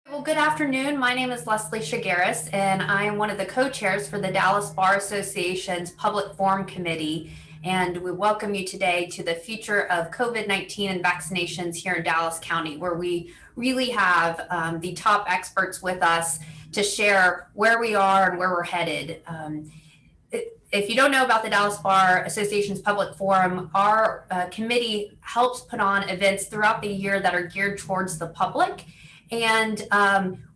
Well, good afternoon. My name is Leslie Shigaris, and I am one of the co-chairs for the Dallas Bar Association's Public Forum Committee. And we welcome you today to the future of COVID-19 and vaccinations here in Dallas County, where we really have the top experts with us to share where we are and where we're headed. If you don't know about the Dallas Bar Association's Public Forum, our committee helps put on events throughout the year that are geared towards the public. And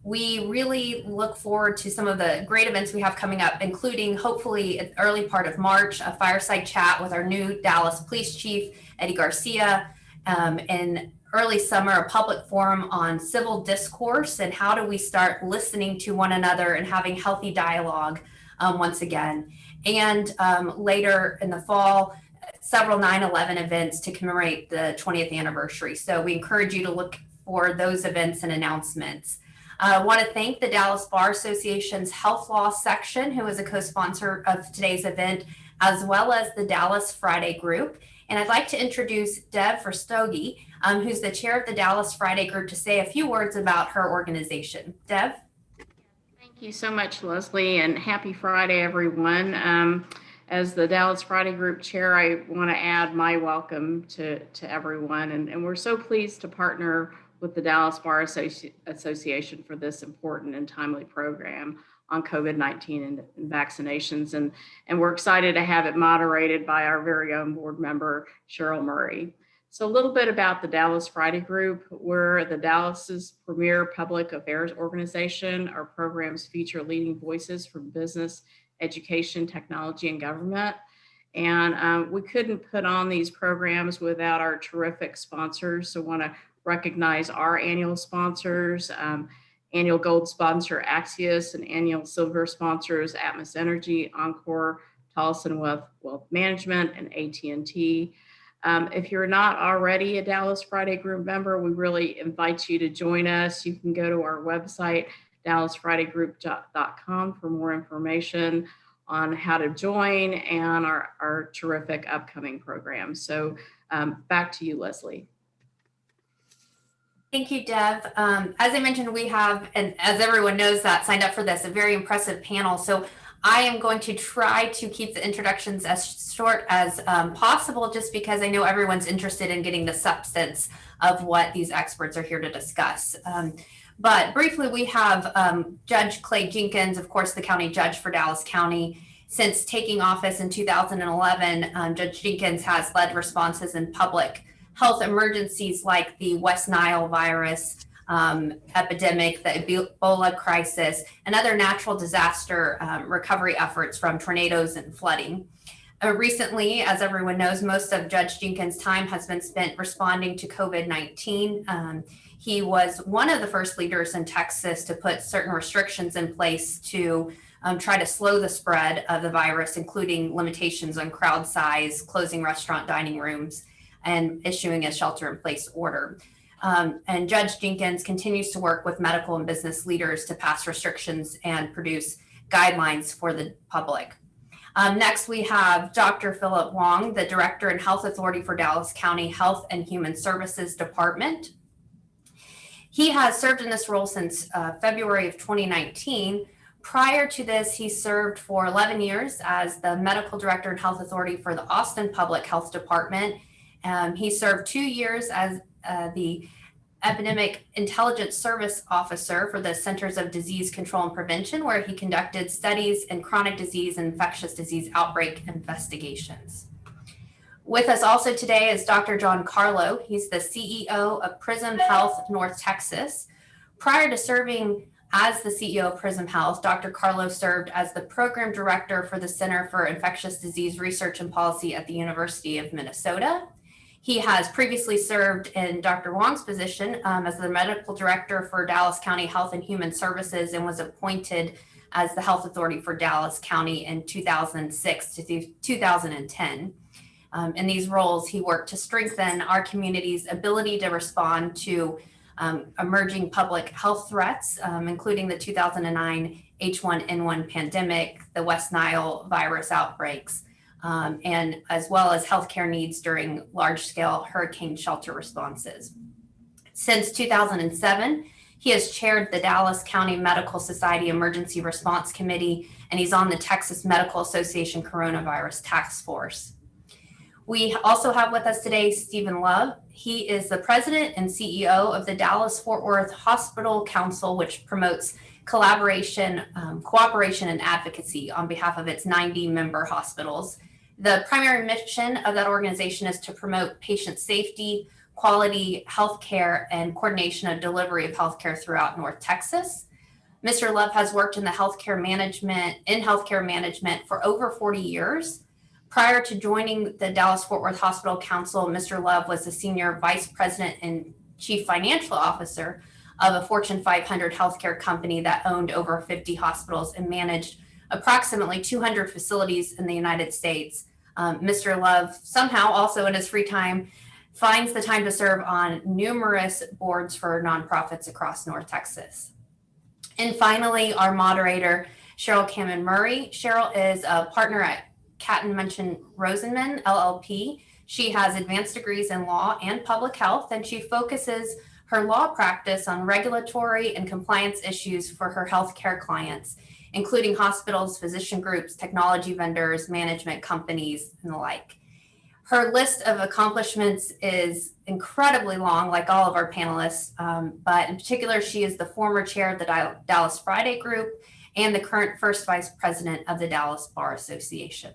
we really look forward to some of the great events we have coming up, including hopefully an early part of March, a fireside chat with our new Dallas Police Chief, Eddie Garcia, and early summer, a public forum on civil discourse and how do we start listening to one another and having healthy dialogue once again. And later in the fall, several 9/11 events to commemorate the 20th anniversary. So we encourage you to look for those events and announcements. I want to thank the Dallas Bar Association's Health Law section, who is a co-sponsor of today's event, as well as the Dallas Friday Group. And I'd like to introduce Deb Verstogi, who's the chair of the Dallas Friday Group, to say a few words about her organization. Deb? Thank you so much, Leslie, and happy Friday, everyone. As the Dallas Friday Group chair, I want to add my welcome to everyone. And we're so pleased to partner with the Dallas Bar Association for this important and timely program on COVID-19 and vaccinations. And we're excited to have it moderated by our very own board member, Cheryl Murray. So a little bit about the Dallas Friday Group. We're the Dallas's premier public affairs organization. Our programs feature leading voices from business, education, technology, and government. And we couldn't put on these programs without our terrific sponsors. So I want to recognize our annual sponsors, annual gold sponsor Axios, and annual silver sponsors Atmos Energy, Encore, Tolleson Wealth Management, and AT&T. If you're not already a Dallas Friday Group member, we really invite you to join us. You can go to our website, dallasfridaygroup.com, for more information on how to join and our terrific upcoming programs. So back to you, Leslie. Thank you, Deb. As I mentioned, we have, and as everyone knows that signed up for this, a very impressive panel. So I am going to try to keep the introductions as short as possible, just because I know everyone's interested in getting the substance of what these experts are here to discuss. But briefly, we have Judge Clay Jenkins, of course, the county judge for Dallas County. Since taking office in 2011, Judge Jenkins has led responses in public health emergencies like the West Nile virus epidemic, the Ebola crisis, and other natural disaster recovery efforts from tornadoes and flooding. Recently, as everyone knows, most of Judge Jenkins' time has been spent responding to COVID-19. He was one of the first leaders in Texas to put certain restrictions in place to try to slow the spread of the virus, including limitations on crowd size, closing restaurant dining rooms, and issuing a shelter-in-place order. And Judge Jenkins continues to work with medical and business leaders to pass restrictions and produce guidelines for the public. Next, we have Dr. Philip Wong, the Director and Health Authority for Dallas County Health and Human Services Department. He has served in this role since February of 2019. Prior to this, he served for 11 years as the Medical Director and Health Authority for the Austin Public Health Department. He served 2 years as the Epidemic Intelligence Service Officer for the Centers of Disease Control and Prevention, where he conducted studies in chronic disease and infectious disease outbreak investigations. With us also today is Dr. John Carlo. He's the CEO of Prism Health North Texas. Prior to serving as the CEO of Prism Health, Dr. Carlo served as the Program Director for the Center for Infectious Disease Research and Policy at the University of Minnesota. He has previously served in Dr. Wong's position as the Medical Director for Dallas County Health and Human Services and was appointed as the Health Authority for Dallas County in 2006 to 2010. In these roles, he worked to strengthen our community's ability to respond to emerging public health threats, including the 2009 H1N1 pandemic, the West Nile virus outbreaks, and as well as healthcare needs during large-scale hurricane shelter responses. Since 2007, He has chaired the Dallas County Medical Society Emergency Response Committee, and he's on the Texas Medical Association Coronavirus Task Force. We also have with us today Stephen Love. He is the president and CEO of the Dallas-Fort Worth Hospital Council, which promotes collaboration, cooperation, and advocacy on behalf of its 90 member hospitals. The primary mission of that organization is to promote patient safety, quality healthcare, and coordination of delivery of healthcare throughout North Texas. Mr. Love has worked in healthcare management for over 40 years. Prior to joining the Dallas-Fort Worth Hospital Council, Mr. Love was the senior vice president and chief financial officer of a Fortune 500 healthcare company that owned over 50 hospitals and managed approximately 200 facilities in the United States. Mr. Love somehow also in his free time finds the time to serve on numerous boards for nonprofits across North Texas. And finally, our moderator, Cheryl Cameron Murray. Cheryl is a partner at Catton Munchin Rosenman, LLP. She has advanced degrees in law and public health, and she focuses her law practice on regulatory and compliance issues for her healthcare clients, including hospitals, physician groups, technology vendors, management companies, and the like. Her list of accomplishments is incredibly long, like all of our panelists, but in particular, she is the former chair of the Dallas Friday Group and the current first vice president of the Dallas Bar Association.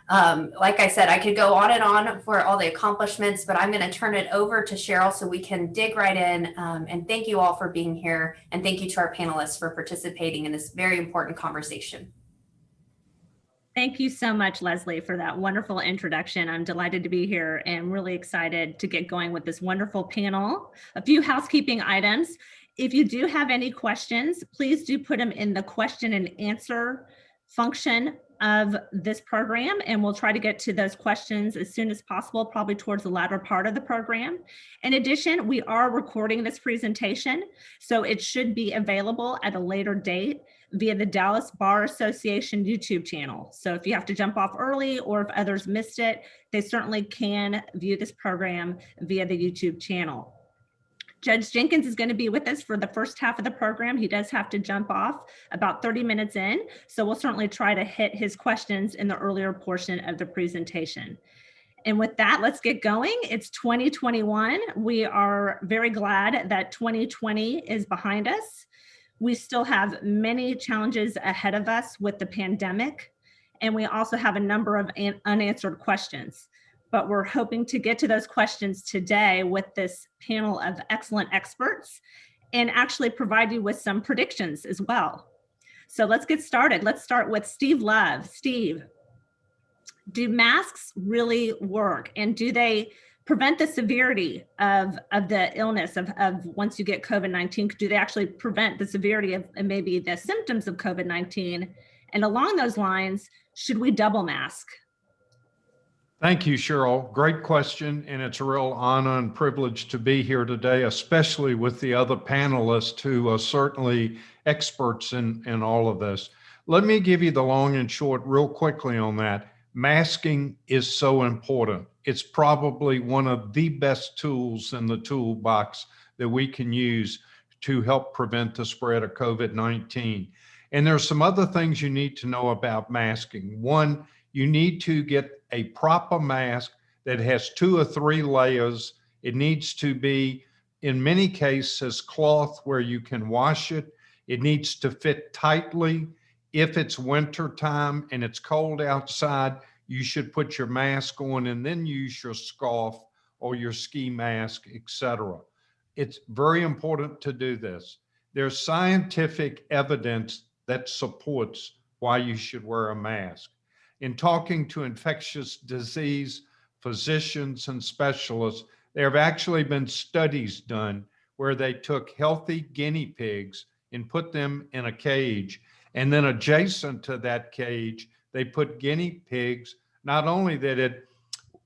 Like I said, I could go on and on for all the accomplishments, but I'm going to turn it over to Cheryl so we can dig right in. And thank you all for being here. And thank you to our panelists for participating in this very important conversation. Thank you so much, Leslie, for that wonderful introduction. I'm delighted to be here and really excited to get going with this wonderful panel. A few housekeeping items. If you do have any questions, please do put them in the question and answer function of this program, and we'll try to get to those questions as soon as possible, probably towards the latter part of the program. In addition, we are recording this presentation, so it should be available at a later date via the Dallas Bar Association YouTube channel. So if you have to jump off early or if others missed it, they certainly can view this program via the YouTube channel. Judge Jenkins is going to be with us for the first half of the program. He does have to jump off about 30 minutes in, so we'll certainly try to hit his questions in the earlier portion of the presentation. And with that, let's get going. It's 2021. We are very glad that 2020 is behind us. We still have many challenges ahead of us with the pandemic, and we also have a number of unanswered questions. But we're hoping to get to those questions today with this panel of excellent experts and actually provide you with some predictions as well. So let's get started. Let's start with Steve Love. Steve, do masks really work? And do they prevent the severity of the illness of once you get COVID-19? Do they actually prevent the severity of maybe the symptoms of COVID-19? And along those lines, should we double mask? Thank you, Cheryl. Great question, and it's a real honor and privilege to be here today, especially with the other panelists who are certainly experts in all of this. Let me give you the long and short real quickly on that. Masking is so important. It's probably one of the best tools in the toolbox that we can use to help prevent the spread of COVID-19. And there's some other things you need to know about masking. One, you need to get a proper mask that has 2 or 3 layers. It needs to be, in many cases, cloth where you can wash it. It needs to fit tightly. If it's winter time and it's cold outside, you should put your mask on and then use your scarf or your ski mask, etc. It's very important to do this. There's scientific evidence that supports why you should wear a mask. In talking to infectious disease physicians and specialists, there have actually been studies done where they took healthy guinea pigs and put them in a cage. And then adjacent to that cage, they put guinea pigs, not only that it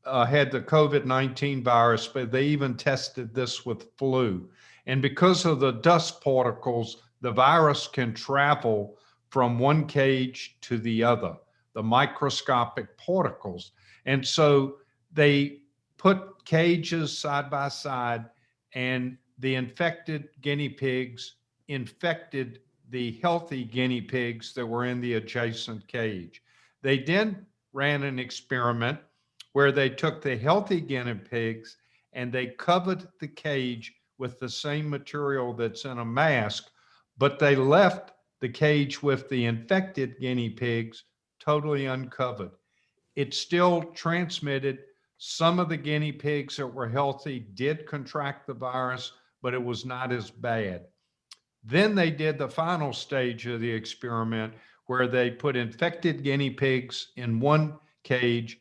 had the COVID-19 virus, but they even tested this with flu. And because of the dust particles, the virus can travel from one cage to the other, the microscopic particles. And so they put cages side by side and the infected guinea pigs infected the healthy guinea pigs that were in the adjacent cage. They then ran an experiment where they took the healthy guinea pigs and they covered the cage with the same material that's in a mask, but they left the cage with the infected guinea pigs totally uncovered. It still transmitted. Some of the guinea pigs that were healthy did contract the virus, but it was not as bad. Then they did the final stage of the experiment where they put infected guinea pigs in one cage,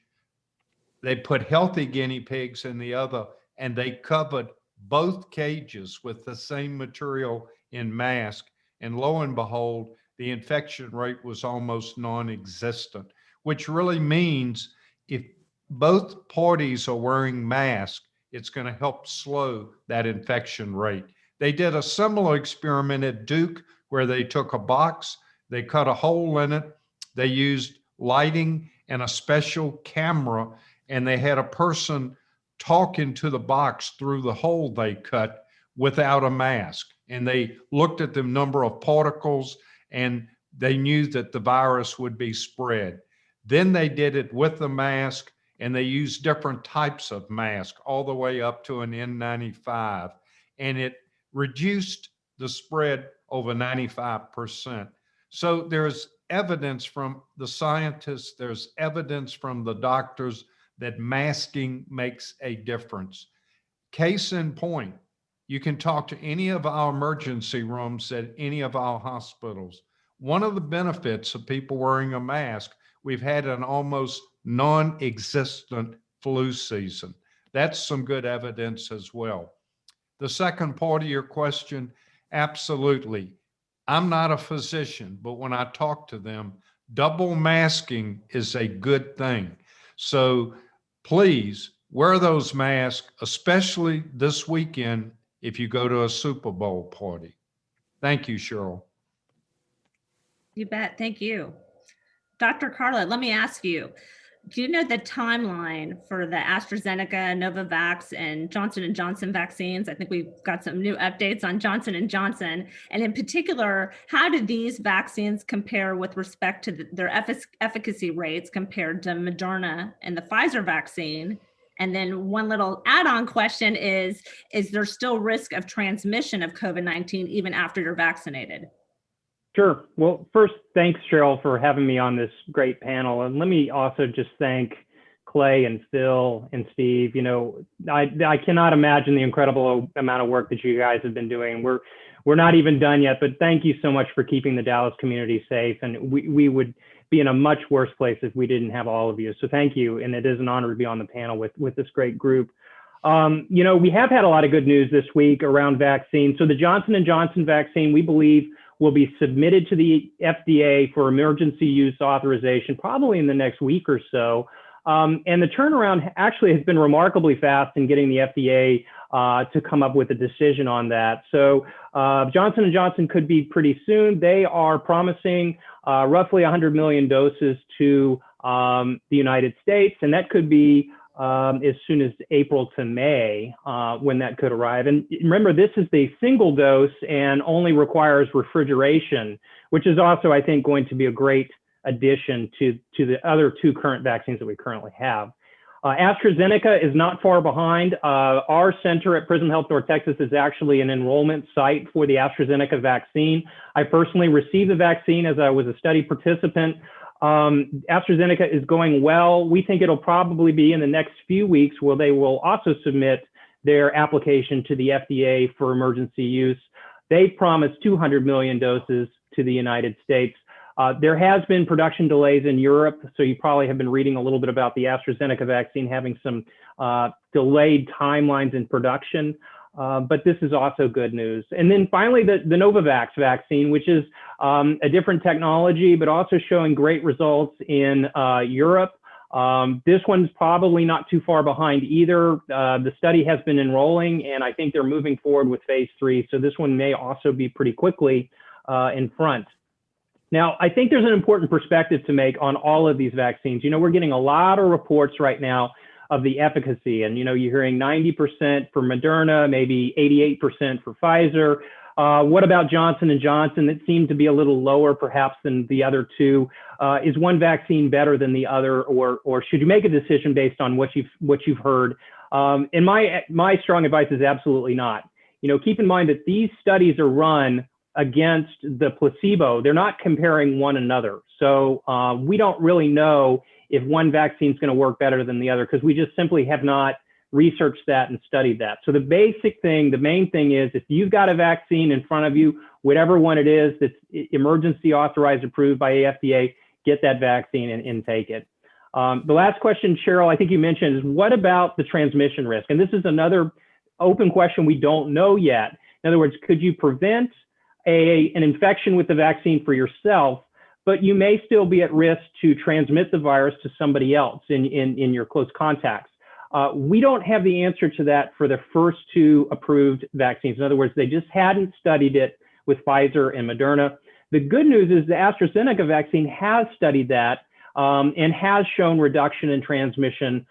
they put healthy guinea pigs in the other, and they covered both cages with the same material in mask. And lo and behold, the infection rate was almost non-existent, which really means if both parties are wearing masks, it's going to help slow that infection rate. They did a similar experiment at Duke where they took a box, they cut a hole in it, they used lighting and a special camera, and they had a person talking to the box through the hole they cut without a mask. And they looked at the number of particles and they knew that the virus would be spread. Then they did it with the mask, and they used different types of mask all the way up to an N95. And it reduced the spread over 95%. So there's evidence from the scientists, there's evidence from the doctors that masking makes a difference. Case in point, you can talk to any of our emergency rooms at any of our hospitals. One of the benefits of people wearing a mask, we've had an almost non-existent flu season. That's some good evidence as well. The second part of your question, absolutely. I'm not a physician, but when I talk to them, double masking is a good thing. So please wear those masks, especially this weekend if you go to a Super Bowl party. Thank you, Cheryl. You bet. Thank you. Dr. Carla, let me ask you, do you know the timeline for the AstraZeneca, Novavax, and Johnson & Johnson vaccines? I think we've got some new updates on Johnson & Johnson. And in particular, how do these vaccines compare with respect to their efficacy rates compared to Moderna and the Pfizer vaccine? And then one little add-on question is there still risk of transmission of COVID-19 even after you're vaccinated? Sure. Well, first, thanks, Cheryl, for having me on this great panel. And let me also just thank Clay and Phil and Steve. You know, I cannot imagine the incredible amount of work that you guys have been doing. We're not even done yet, but thank you so much for keeping the Dallas community safe. And we would be in a much worse place if we didn't have all of you. So thank you. And it is an honor to be on the panel with this great group. You know, we have had a lot of good news this week around vaccines. So the Johnson & Johnson vaccine, we believe, will be submitted to the FDA for emergency use authorization probably in the next week or so. And the turnaround actually has been remarkably fast in getting the FDA to come up with a decision on that. So Johnson & Johnson could be pretty soon. They are promising roughly 100 million doses to the United States, and that could be as soon as April to May when that could arrive. And remember, this is the single dose and only requires refrigeration, which is also, I think, going to be a great addition to the other two current vaccines that we currently have. AstraZeneca is not far behind. Our center at Prism Health North Texas is actually an enrollment site for the AstraZeneca vaccine. I personally received the vaccine as I was a study participant. AstraZeneca is going well. We think it'll probably be in the next few weeks where they will also submit their application to the FDA for emergency use. They promised 200 million doses to the United States. There has been production delays in Europe, so you probably have been reading a little bit about the AstraZeneca vaccine having some delayed timelines in production. But this is also good news. And then finally, the Novavax vaccine, which is a different technology, but also showing great results in Europe. This one's probably not too far behind either. The study has been enrolling, and I think they're moving forward with phase 3. So this one may also be pretty quickly in front. Now, I think there's an important perspective to make on all of these vaccines. You know, we're getting a lot of reports right now of the efficacy. And, you're hearing 90% for Moderna, maybe 88% for Pfizer. What about Johnson & Johnson? That seemed to be a little lower perhaps than the other two. Is one vaccine better than the other, or should you make a decision based on what you've heard? And my strong advice is absolutely not. Keep in mind that these studies are run against the placebo. They're not comparing one another. So we don't really know if one vaccine is going to work better than the other, because we just simply have not researched that and studied that. So the basic thing, the main thing is, if you've got a vaccine in front of you, whatever one it is that's emergency authorized, approved by FDA, get that vaccine and take it. The last question, Cheryl, I think you mentioned, is what about the transmission risk? And this is another open question we don't know yet. In other words, could you prevent an infection with the vaccine for yourself, but you may still be at risk to transmit the virus to somebody else in your close contacts? We don't have the answer to that for the first two approved vaccines. In other words, they just hadn't studied it with Pfizer and Moderna. The good news is the AstraZeneca vaccine has studied that and has shown reduction in transmission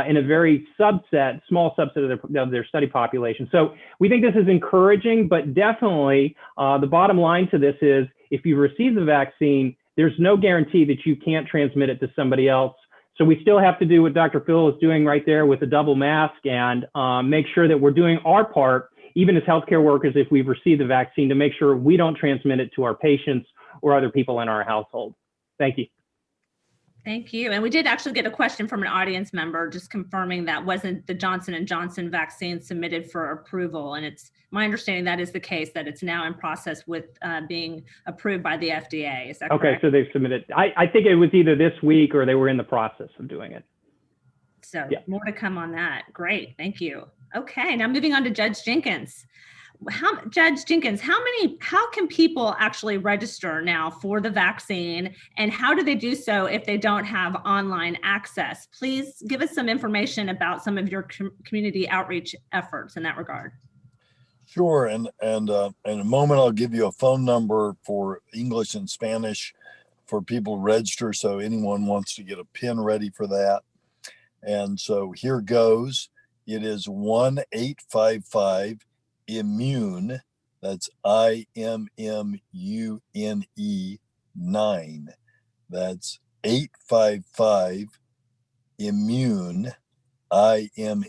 in a very small subset of their study population. So we think this is encouraging, but definitely the bottom line to this is, if you receive the vaccine, there's no guarantee that you can't transmit it to somebody else. So we still have to do what Dr. Phil is doing right there with the double mask, and make sure that we're doing our part, even as healthcare workers, if we've received the vaccine, to make sure we don't transmit it to our patients or other people in our household. Thank you. Thank you. And we did actually get a question from an audience member just confirming that wasn't the Johnson & Johnson vaccine submitted for approval. And it's my understanding that is the case, that it's now in process with being approved by the FDA. Is that correct? Okay, so they've submitted. I think it was either this week or they were in the process of doing it. So more to come on that. Great. Thank you. Okay, now moving on to Judge Jenkins. Judge Jenkins, how can people actually register now for the vaccine, and how do they do so if they don't have online access? Please give us some information about some of your community outreach efforts in that regard. Sure, and in a moment I'll give you a phone number for English and Spanish for people to register, so anyone wants to get a pen ready for that. And so here goes. It is 1-855-IMMUNE, that's IMMUNE 9. That's 855-IMMUNE,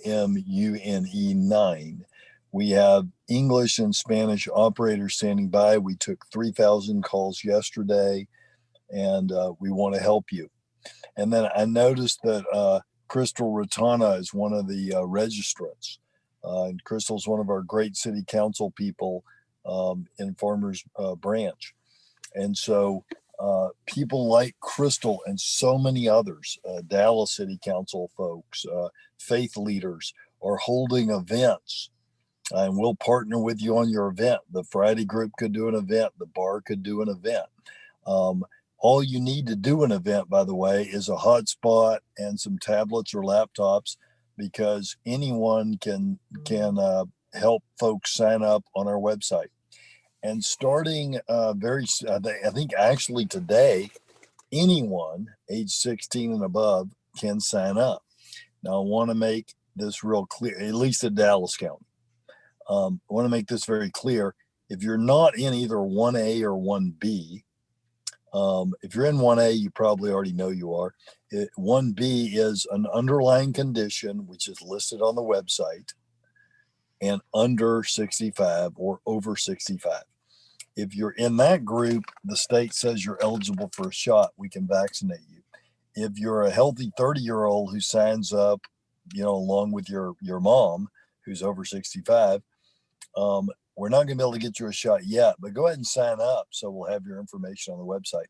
IMMUNE 9. We have English and Spanish operators standing by. We took 3,000 calls yesterday, and we want to help you. And then I noticed that Crystal Rotana is one of the registrants. And Crystal's one of our great city council people in Farmers Branch. And so people like Crystal and so many others, Dallas City Council folks, faith leaders, are holding events. And we'll partner with you on your event. The Friday group could do an event. The bar could do an event. All you need to do an event, by the way, is a hotspot and some tablets or laptops, because anyone can help folks sign up on our website. And starting I think actually today, anyone age 16 and above can sign up. Now, I want to make this real clear, at least in Dallas County. I want to make this very clear. If you're not in either 1A or 1B, if you're in 1A, you probably already know you are. 1B is an underlying condition, which is listed on the website, and under 65 or over 65. If you're in that group, the state says you're eligible for a shot. We can vaccinate you. If you're a healthy 30-year-old who signs up, along with your mom who's over 65, we're not going to be able to get you a shot yet, but go ahead and sign up so we'll have your information on the website.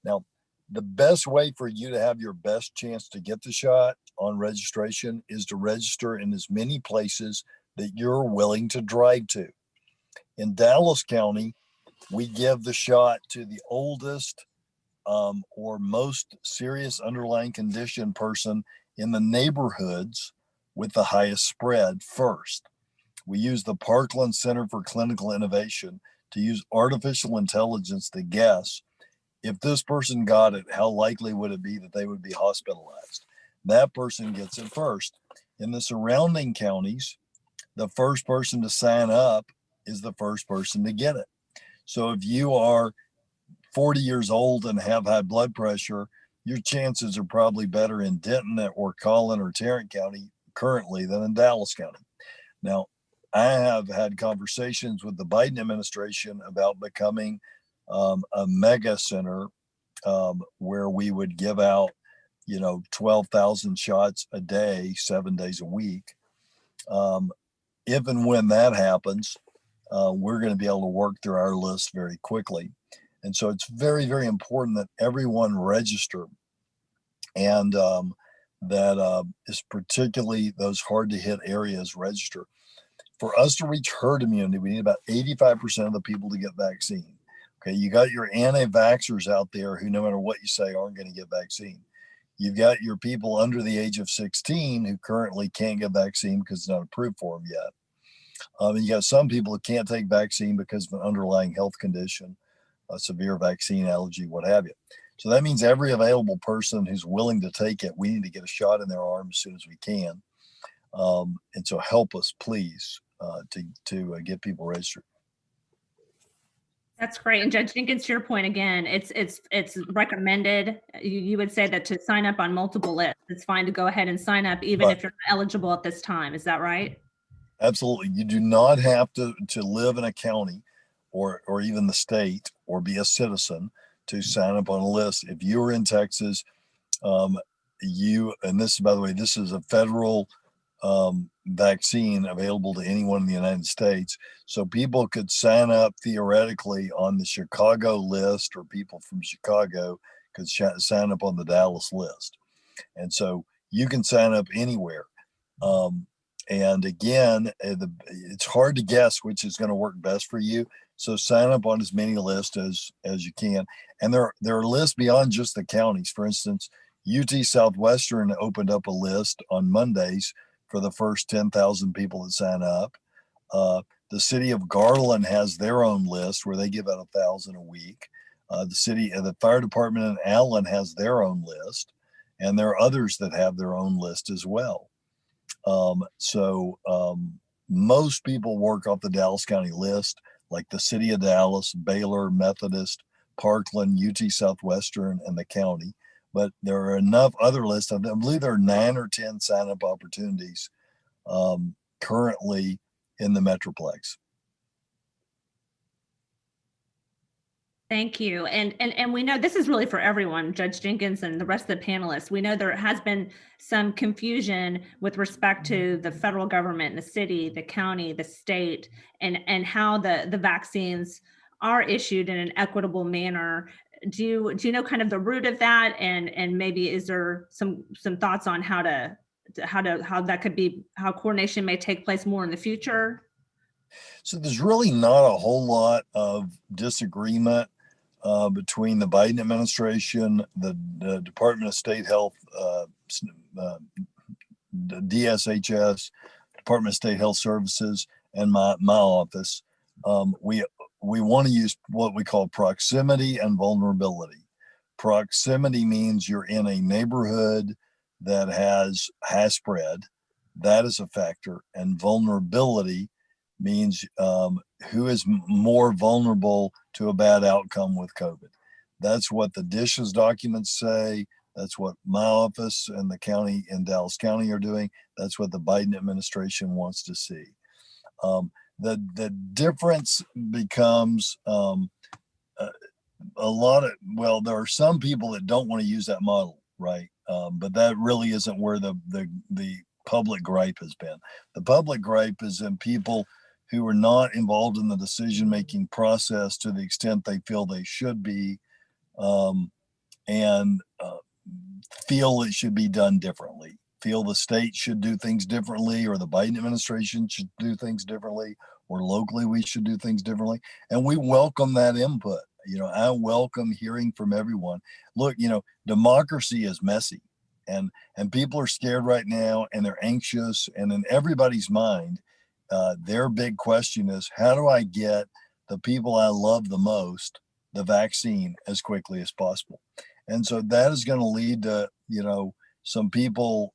Now, the best way for you to have your best chance to get the shot on registration is to register in as many places that you're willing to drive to. In Dallas County, we give the shot to the oldest or most serious underlying condition person in the neighborhoods with the highest spread first. We use the Parkland Center for Clinical Innovation to use artificial intelligence to guess if this person got it, how likely would it be that they would be hospitalized? that person gets it first. In the surrounding counties, the first person to sign up is the first person to get it. So if you are 40 years old and have high blood pressure, your chances are probably better in Denton or Collin or Tarrant County currently than in Dallas County. Now, I have had conversations with the Biden administration about becoming a mega center where we would give out, 12,000 shots a day, 7 days a week. If and when that happens, we're going to be able to work through our list very quickly. And so it's very, very important that everyone register, and that is particularly those hard to hit areas register. For us to reach herd immunity, we need about 85% of the people to get vaccine. Okay, you got your anti-vaxxers out there who, no matter what you say, aren't going to get vaccine. You've got your people under the age of 16 who currently can't get vaccine because it's not approved for them yet. And you got some people who can't take vaccine because of an underlying health condition, a severe vaccine allergy, what have you. So that means every available person who's willing to take it, we need to get a shot in their arm as soon as we can. And so help us, please, to get people registered. That's great. And Judge Jenkins, to your point again, it's recommended. You would say that to sign up on multiple lists, it's fine to go ahead and sign up even if you're not eligible at this time. Is that right? Absolutely. You do not have to live in a county or even the state or be a citizen to sign up on a list. If you're in Texas, and this, by the way, this is a federal vaccine available to anyone in the United States. So people could sign up theoretically on the Chicago list, or people from Chicago could sign up on the Dallas list. And so you can sign up anywhere. And again, it's hard to guess which is going to work best for you. So sign up on as many lists as you can. And there are lists beyond just the counties. For instance, UT Southwestern opened up a list on Mondays for the first 10,000 people that sign up. The city of Garland has their own list where they give out 1,000 a week. The fire department in Allen has their own list, and there are others that have their own list as well. Most people work off the Dallas County list, like the city of Dallas, Baylor, Methodist, Parkland, UT Southwestern, and the county. But there are enough other lists. I believe there are 9 or 10 sign-up opportunities currently in the Metroplex. Thank you. And we know this is really for everyone, Judge Jenkins and the rest of the panelists. We know there has been some confusion with respect to the federal government, the city, the county, the state, and how the vaccines are issued in an equitable manner. Do you know kind of the root of that, and maybe is there some thoughts on how that could be, how coordination may take place more in the future? So there's really not a whole lot of disagreement between the Biden administration, the Department of State Health, the DSHS, Department of State Health Services, and my office. We want to use what we call proximity and vulnerability. Proximity means you're in a neighborhood that has high spread. That is a factor. And vulnerability means who is more vulnerable to a bad outcome with COVID. That's what the DSH's documents say. That's what my office and the county in Dallas County are doing. That's what the Biden administration wants to see. The difference becomes there are some people that don't want to use that model, right? But that really isn't where the public gripe has been. The public gripe is in people who are not involved in the decision-making process to the extent they feel they should be, and feel it should be done differently, feel the state should do things differently, or the Biden administration should do things differently, or locally we should do things differently. And we welcome that input. I welcome hearing from everyone. Look, democracy is messy, and people are scared right now, and they're anxious, and in everybody's mind, their big question is, how do I get the people I love the most the vaccine as quickly as possible? And so that is going to lead to, some people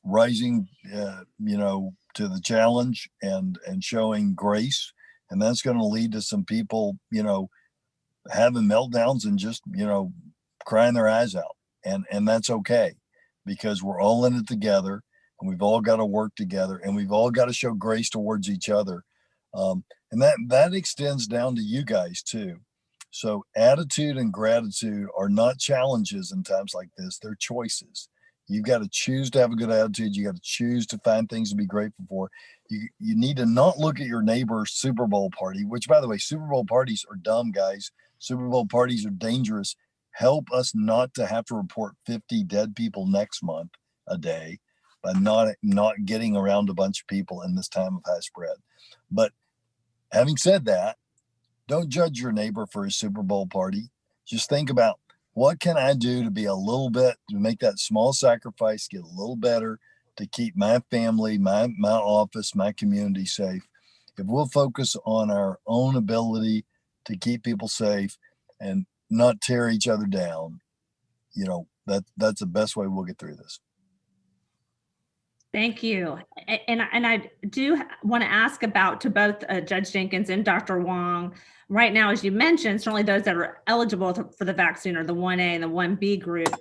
rising, to the challenge and showing grace. And that's going to lead to some people, having meltdowns and just, crying their eyes out. And that's okay, because we're all in it together, and we've all got to work together, and we've all got to show grace towards each other. And that extends down to you guys too. So attitude and gratitude are not challenges in times like this. They're choices. You've got to choose to have a good attitude. You got to choose to find things to be grateful for. You need to not look at your neighbor's Super Bowl party, which, by the way, Super Bowl parties are dumb, guys. Super Bowl parties are dangerous. Help us not to have to report 50 dead people next month a day by not getting around a bunch of people in this time of high spread. But having said that, don't judge your neighbor for his Super Bowl party. Just think about, what can I do to be a little bit, to make that small sacrifice, get a little better, to keep my family, my office, my community safe. If we'll focus on our own ability to keep people safe and not tear each other down, that's the best way we'll get through this. Thank you. And I do want to ask about, to both Judge Jenkins and Dr. Wong, right now, as you mentioned, certainly those that are eligible for the vaccine are the 1A and the 1B group.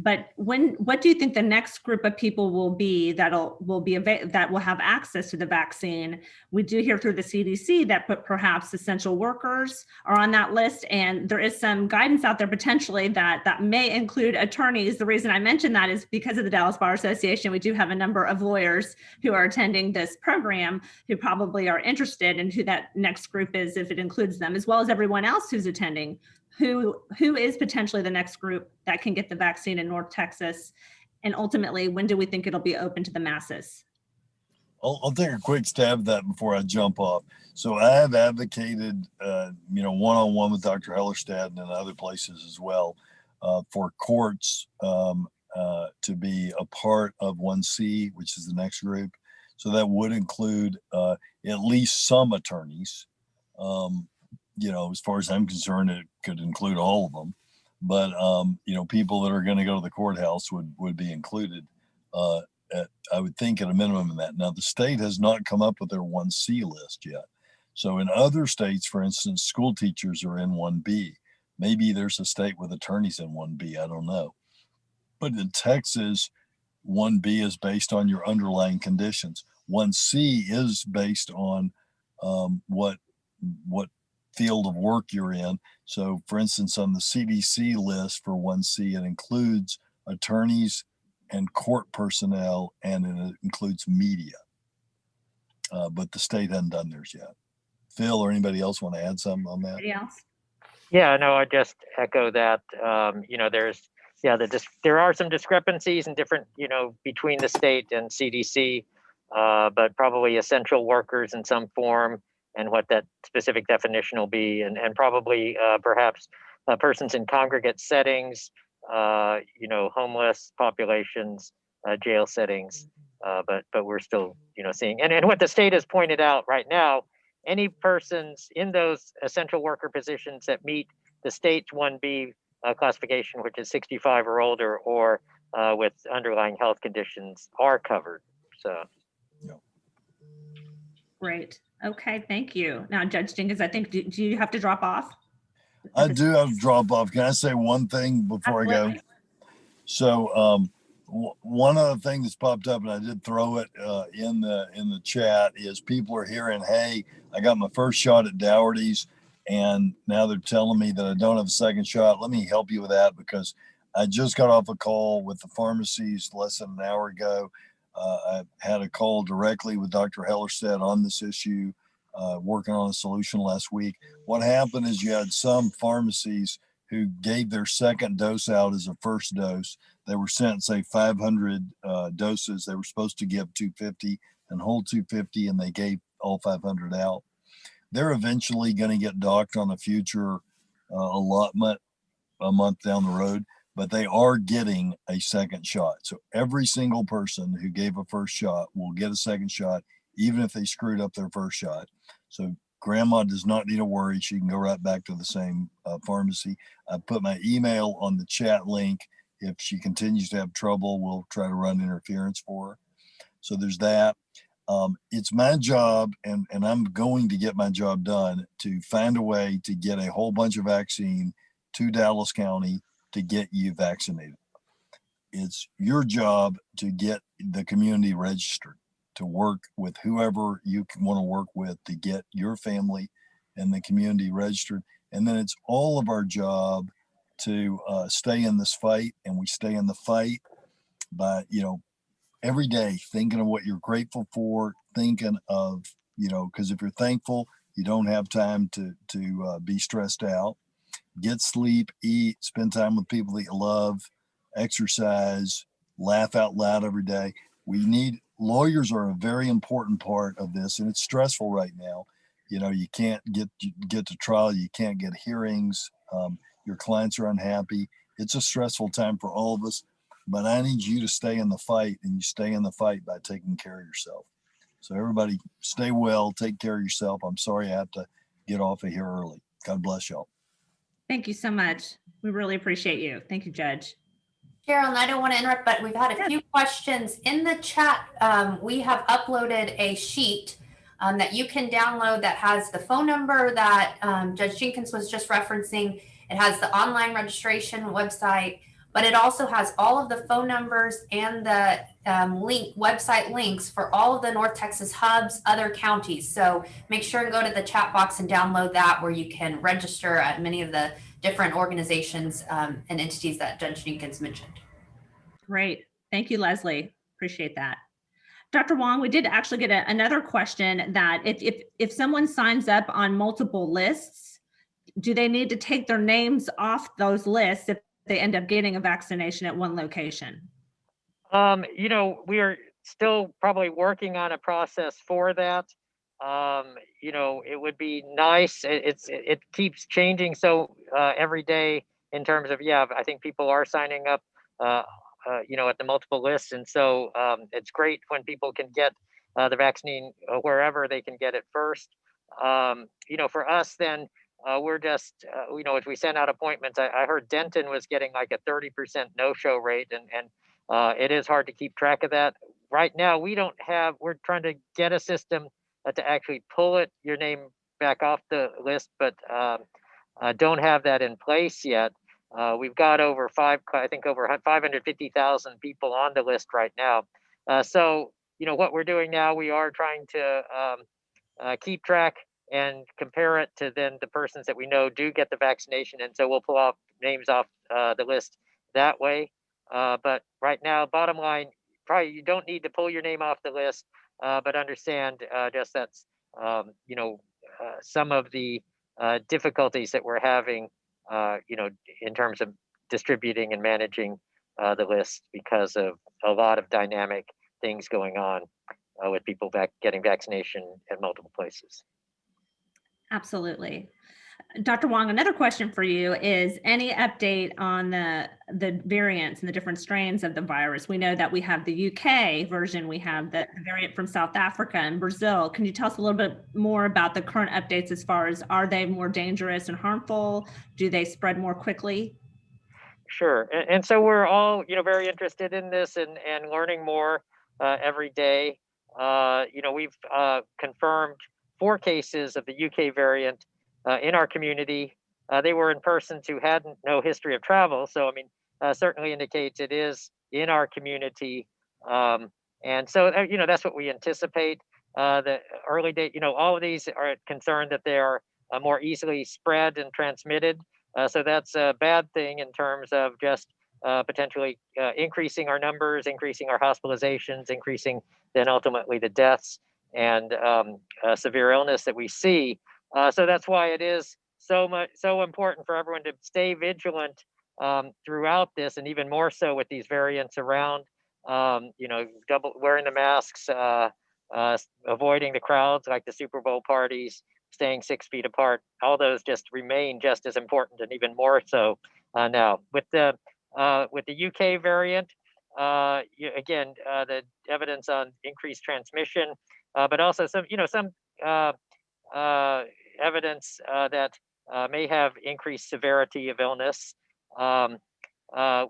But what do you think the next group of people will be that will have access to the vaccine? We do hear through the CDC that perhaps essential workers are on that list, and there is some guidance out there potentially that may include attorneys. The reason I mention that is because of the Dallas Bar Association. We do have a number of lawyers who are attending this program who probably are interested in who that next group is, if it includes them, as well as everyone else who's attending. Who is potentially the next group that can get the vaccine in North Texas? And ultimately, when do we think it'll be open to the masses? I'll take a quick stab at that before I jump off. So I have advocated, one-on-one with Dr. Hellerstedt and in other places as well, for courts to be a part of 1C, which is the next group. So that would include at least some attorneys. As far as I'm concerned, it could include all of them, but people that are going to go to the courthouse would be included. I would think at a minimum in that. Now, the state has not come up with their 1C list yet. So in other states, for instance, school teachers are in 1B. Maybe there's a state with attorneys in 1B. I don't know. But in Texas, 1B is based on your underlying conditions. 1C is based on what field of work you're in. So for instance, on the CDC list for 1C, it includes attorneys and court personnel, and it includes media. But the state hasn't done theirs yet. Phil or anybody else want to add something on that? Anybody else? Yeah, no, I just echo that. There are some discrepancies in different, between the state and CDC, but probably essential workers in some form, and what that specific definition will be, and probably perhaps persons in congregate settings, homeless populations, jail settings, but we're still, seeing, and what the state has pointed out right now, any persons in those essential worker positions that meet the state's 1B classification, which is 65 or older, or with underlying health conditions, are covered. So. Great. Okay, thank you. Now, Judge Jenkins, I think, do you have to drop off? I do have to drop off. Can I say one thing before Absolutely. I go? So one other thing that's popped up, and I did throw it in the chat, is people are hearing, hey, I got my first shot at Dougherty's, and now they're telling me that I don't have a second shot. Let me help you with that, because I just got off a call with the pharmacies less than an hour ago. I had a call directly with Dr. Hellerstedt on this issue, working on a solution last week. What happened is you had some pharmacies who gave their second dose out as a first dose. They were sent, say, 500 doses. They were supposed to give 250 and hold 250, and they gave all 500 out. They're eventually going to get docked on a future allotment a month down the road, but they are getting a second shot. So every single person who gave a first shot will get a second shot, even if they screwed up their first shot. So grandma does not need to worry. She can go right back to the same pharmacy. I put my email on the chat link. if she continues to have trouble, we'll try to run interference for her. So there's that. It's my job, and I'm going to get my job done, to find a way to get a whole bunch of vaccine to Dallas County to get you vaccinated. It's your job to get the community registered, to work with whoever you want to work with to get your family and the community registered. And then it's all of our job to stay in this fight, and we stay in the fight by, every day thinking of what you're grateful for, thinking of, because if you're thankful, you don't have time to be stressed out. Get sleep, eat, spend time with people that you love, exercise, laugh out loud every day. Lawyers are a very important part of this, and it's stressful right now. You can't get to trial, you can't get hearings, your clients are unhappy. It's a stressful time for all of us, but I need you to stay in the fight, and you stay in the fight by taking care of yourself. So everybody stay well, take care of yourself. I'm sorry I have to get off of here early. God bless y'all. Thank you so much. We really appreciate you. Thank you, Judge. Cheryl, and I don't want to interrupt, but we've had a few questions in the chat. We have uploaded a sheet that you can download that has the phone number that Judge Jenkins was just referencing. It has the online registration website, but it also has all of the phone numbers and the website links for all of the North Texas hubs, other counties. So make sure and go to the chat box and download that, where you can register at many of the different organizations and entities that Judge Jenkins mentioned. Great. Thank you, Leslie. Appreciate that. Dr. Wong, we did actually get another question that if someone signs up on multiple lists, do they need to take their names off those lists if they end up getting a vaccination at one location? We are still probably working on a process for that. It would be nice. It keeps changing so every day in terms of, I think people are signing up, at the multiple lists. And so it's great when people can get the vaccine wherever they can get it first. For us, then we're just, if we send out appointments, I heard Denton was getting like a 30% no-show rate, and it is hard to keep track of that. Right now, we're trying to get a system to actually pull your name back off the list, but don't have that in place yet. We've got over 550,000 people on the list right now. So, what we're doing now, we are trying to keep track and compare it to then the persons that we know do get the vaccination. And so we'll pull off names off the list that way. But right now, bottom line, probably you don't need to pull your name off the list, but understand just that's, some of the difficulties that we're having, in terms of distributing and managing the list because of a lot of dynamic things going on with people getting vaccination at multiple places. Absolutely. Dr. Wong, another question for you is any update on the variants and the different strains of the virus? We know that we have the UK version, we have the variant from South Africa and Brazil. Can you tell us a little bit more about the current updates as far as, are they more dangerous and harmful? Do they spread more quickly? Sure. And so we're all, very interested in this and learning more every day. We've confirmed 4 cases of the UK variant in our community. They were in persons who had no history of travel. So, certainly indicates it is in our community. And so, that's what we anticipate. The early day, all of these are concerned that they are more easily spread and transmitted. So that's a bad thing in terms of just potentially increasing our numbers, increasing our hospitalizations, increasing then ultimately the deaths and severe illness that we see. So that's why it is so important for everyone to stay vigilant throughout this, and even more so with these variants around. Double wearing the masks, avoiding the crowds like the Super Bowl parties, staying 6 feet apart. All those just remain just as important, and even more so now with the UK variant. Again, the evidence on increased transmission, but also some evidence that may have increased severity of illness.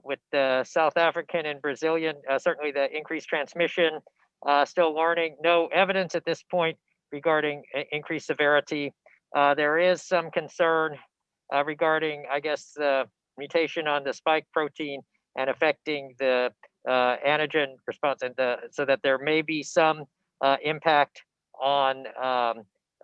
with the South African and Brazilian, certainly the increased transmission, still learning. No evidence at this point regarding increased severity. There is some concern regarding, I guess, the mutation on the spike protein and affecting the antigen response, and so that there may be some impact on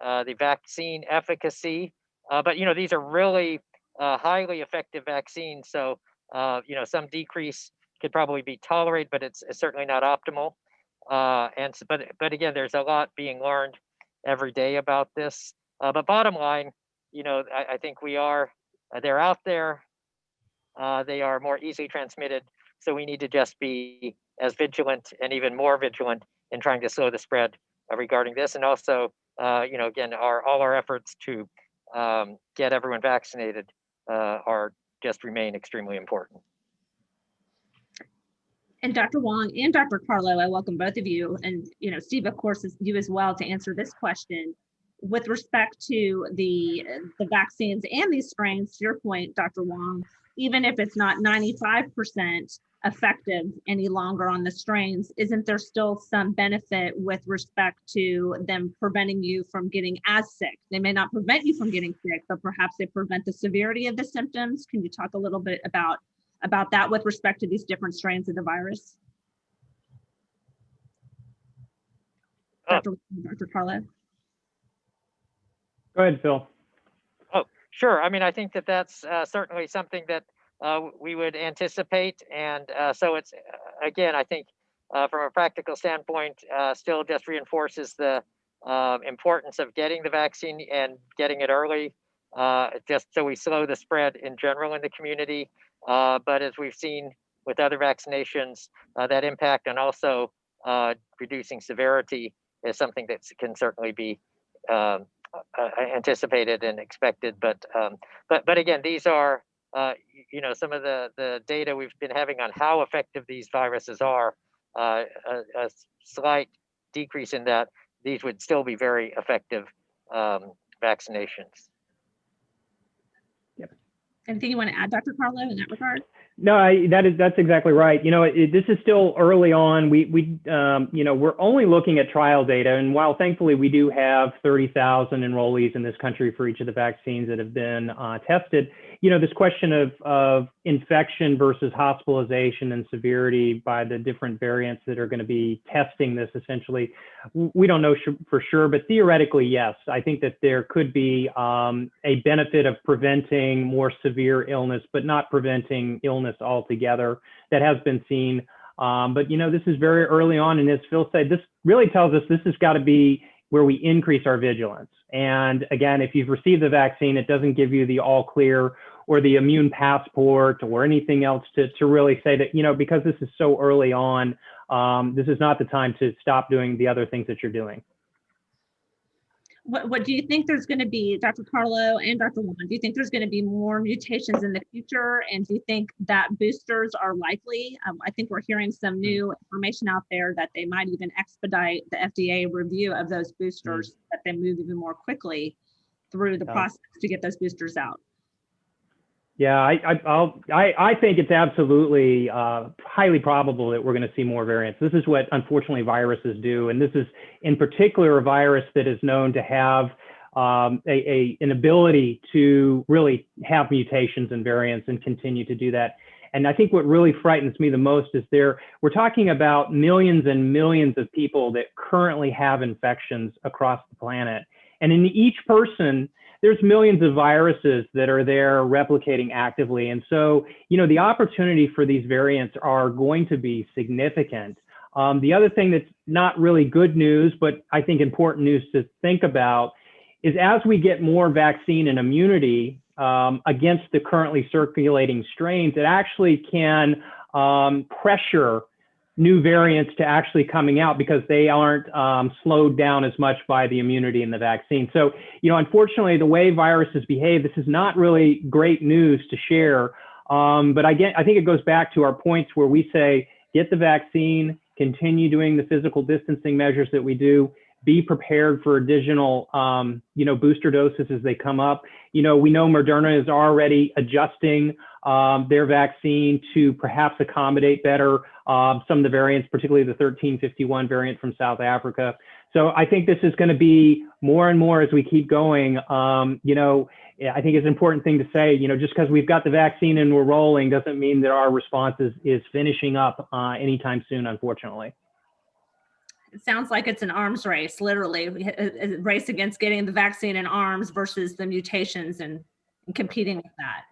the vaccine efficacy. But these are really highly effective vaccines, so some decrease could probably be tolerated, but it's certainly not optimal. But again, there's a lot being learned every day about this. But bottom line, I think they're out there. They are more easily transmitted, so we need to just be as vigilant and even more vigilant in trying to slow the spread regarding this, and also, again, all our efforts to get everyone vaccinated are just remain extremely important. And Dr. Wong and Dr. Carlo, I welcome both of you. And, Steve, of course, is you as well to answer this question. With respect to the vaccines and these strains, to your point, Dr. Wong, even if it's not 95% effective any longer on the strains, isn't there still some benefit with respect to them preventing you from getting as sick? They may not prevent you from getting sick, but perhaps they prevent the severity of the symptoms. Can you talk a little bit about that with respect to these different strains of the virus? Dr. Carlo? Go ahead, Phil. Oh, sure. I mean, I think that's certainly something that we would anticipate. And so it's, again, I think from a practical standpoint, still just reinforces the importance of getting the vaccine and getting it early, just so we slow the spread in general in the community. But as we've seen with other vaccinations, that impact and also reducing severity is something that can certainly be anticipated and expected. But again, these are some of the data we've been having on how effective these viruses are. A slight decrease in that, these would still be very effective vaccinations. Anything you want to add, Dr. Carlo, in that regard? No, that's exactly right. This is still early on. We're only looking at trial data, and while thankfully we do have 30,000 enrollees in this country for each of the vaccines that have been tested, this question of infection versus hospitalization and severity by the different variants that are going to be testing this, essentially, we don't know for sure, but theoretically, yes, I think that there could be a benefit of preventing more severe illness, but not preventing illness altogether. That has been seen. But this is very early on, and as Phil said, this really tells us this has got to be where we increase our vigilance. And again, if you've received the vaccine, it doesn't give you the all clear or the immune passport or anything else to really say that, because this is so early on, this is not the time to stop doing the other things that you're doing. What do you think there's going to be, Dr. Carlo and Dr. Wong, do you think there's going to be more mutations in the future? And do you think that boosters are likely? I think we're hearing some new information out there that they might even expedite the FDA review of those boosters, that they move even more quickly through the process to get those boosters out. Yeah, I think it's absolutely highly probable that we're going to see more variants. This is what, unfortunately, viruses do. And this is, in particular, a virus that is known to have an ability to really have mutations and variants and continue to do that. And I think what really frightens me the most is we're talking about millions and millions of people that currently have infections across the planet. And in each person, there's millions of viruses that are there replicating actively. And so, the opportunity for these variants are going to be significant. The other thing that's not really good news, but I think important news to think about, is as we get more vaccine and immunity against the currently circulating strains, it actually can pressure new variants to actually coming out because they aren't slowed down as much by the immunity in the vaccine. So, unfortunately, the way viruses behave, this is not really great news to share. But I think it goes back to our points where we say, get the vaccine, continue doing the physical distancing measures that we do, be prepared for additional, booster doses as they come up. We know Moderna is already adjusting their vaccine to perhaps accommodate better some of the variants, particularly the 1351 variant from South Africa. So I think this is going to be more and more as we keep going. I think it's an important thing to say, just because we've got the vaccine and we're rolling doesn't mean that our response is finishing up anytime soon, unfortunately. It sounds like it's an arms race, literally a race against getting the vaccine in arms versus the mutations and competing with that.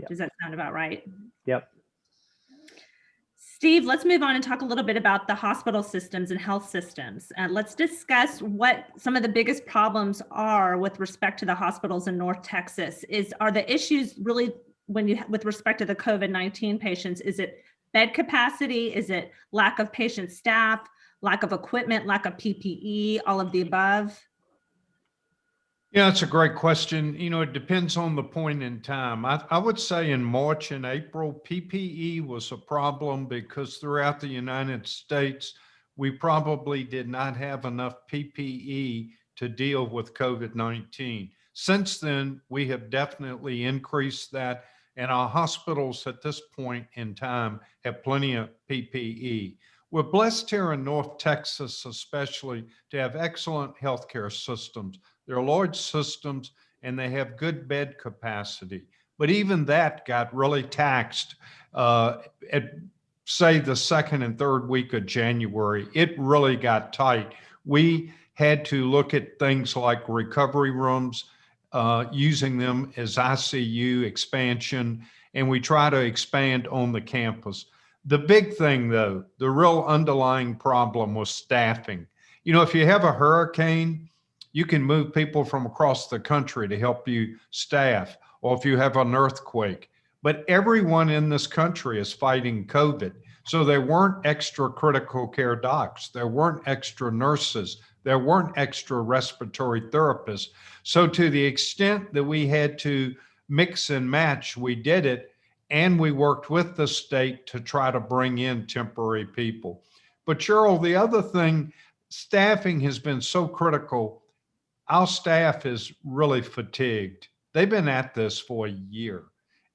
Yep. Does that sound about right? Yep. Steve, let's move on and talk a little bit about the hospital systems and health systems. Let's discuss what some of the biggest problems are with respect to the hospitals in North Texas. Are the issues really with respect to the COVID-19 patients? Is it bed capacity? Is it lack of patient staff, lack of equipment, lack of PPE, all of the above? Yeah, that's a great question. It depends on the point in time. I would say in March and April, PPE was a problem because throughout the United States, we probably did not have enough PPE to deal with COVID-19. Since then, we have definitely increased that, and our hospitals at this point in time have plenty of PPE. We're blessed here in North Texas, especially, to have excellent healthcare systems. They're large systems and they have good bed capacity. But even that got really taxed at, say, the second and third week of January. It really got tight. We had to look at things like recovery rooms, using them as ICU expansion, and we try to expand on the campus. The big thing, though, the real underlying problem was staffing. If you have a hurricane, you can move people from across the country to help you staff, or if you have an earthquake. But everyone in this country is fighting COVID. So there weren't extra critical care docs. There weren't extra nurses. There weren't extra respiratory therapists. So to the extent that we had to mix and match, we did it. And we worked with the state to try to bring in temporary people. But Cheryl, the other thing, staffing has been so critical. Our staff is really fatigued. They've been at this for a year,